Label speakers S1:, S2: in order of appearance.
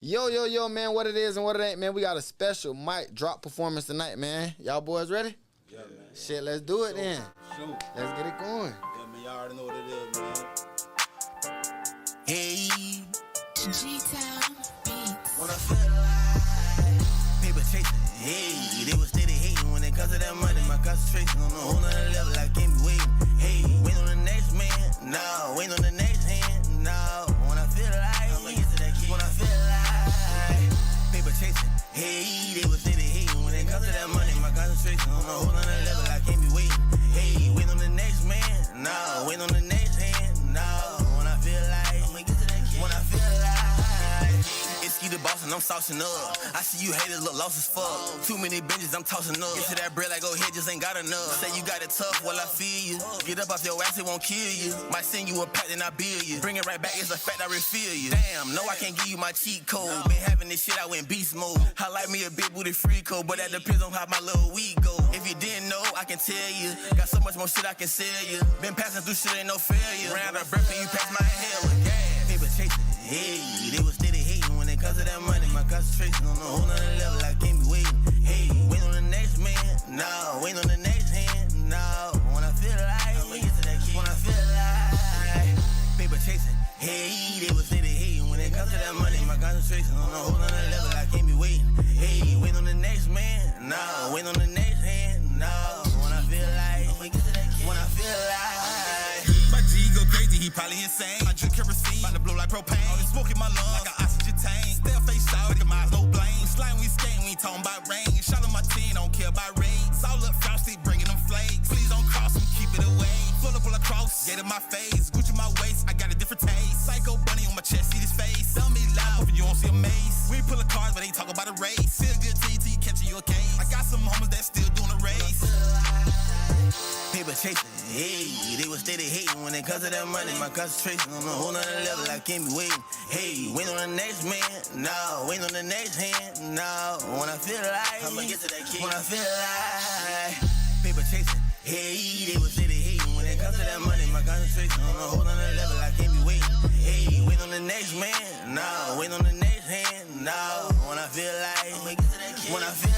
S1: Yo, man, what it is and what it ain't, man. We got a special mic drop performance tonight, man. Y'all boys ready?
S2: Yeah, man.
S1: Shit, let's do it then.
S2: Shoot.
S1: Let's get it going.
S2: Yeah, man, y'all already know what it is, man.
S3: Hey,
S4: G-Town Beats.
S3: when I feel like paper chasing, hey, they was steady hating when it comes to that money. My concentration on a whole nother level, I can't be waiting. Hey, wait on the next man, no, wait on the next hand, no. When I feel like, I'ma get to that key. When I feel like paper chasing, hey, they was steady hating when it comes to that money. My concentration on a whole nother level, I can't be waiting. Hey, wait on the next man, no, wait on the next hand, no. When I feel like, I'ma get to that key. When I feel like it's the boss and I'm saucing up. I see you haters look lost as fuck. Too many benches, I'm tossing up. Get to that bread like go ahead, just ain't got enough. Say you got it tough, well I feel you. Get up off your ass, it won't kill you. Might send you a pack, then I bill you. Bring it right back, it's a fact I refill you. Damn, no I can't give you my cheat code. Been having this shit, I went beast mode. I like me a big booty free code, but that depends on how my little weed go. If you didn't know, I can tell you. Got so much more shit I can sell you. Been passing through shit, ain't no failure. Ran out of breath and you passed my inhaler. Gas. Paper chasing, hey, they was steady hating when it comes to that money. My concentration on a whole nother level, I can't be waiting. Hey, wait on the next man, no, wait on the next hand, no. When I feel like, I'ma get to that key. When I feel like paper chasing, hey, they was steady hating when it comes to that money. My concentration on a whole nother level, I can't be waiting. Hey, wait on the next man, no, wait on the next hand, no. When I feel like, I'ma get to that key. When I feel like
S5: my G go crazy, he probably insane. I drink kerosene, about to blow like propane. All this smoke in my lungs, like an oxygen tank. Still face out, with the minds no blame. Slime we skate, we ain't talking about rain. Shot on my team, don't care about race. All up frosty, bringing them flakes. Please don't cross them, keep it away. Full up across, get in my face. Gucci my waist, I got a different taste. Psycho bunny on my chest, see his face. Tell me loud, if you don't see a mace. We ain't pull a cars, but ain't talk about a race. Feel good till you catching your case. I got some homies that still doing a race.
S3: paper chasing, hey, they was steady hating when it comes to that money. My concentration on a whole nother level, I can't be waiting. Hey, wait on the next man, no, wait on the next hand, no. When I feel like, I'ma get to that key. When I feel like paper chasing, hey, they was steady hating when it comes to that money. My concentration on a whole nother level, I can't be waiting. Hey, wait on the next man, no, wait on the next hand, no. When I feel like, I'ma get to that key. When I feel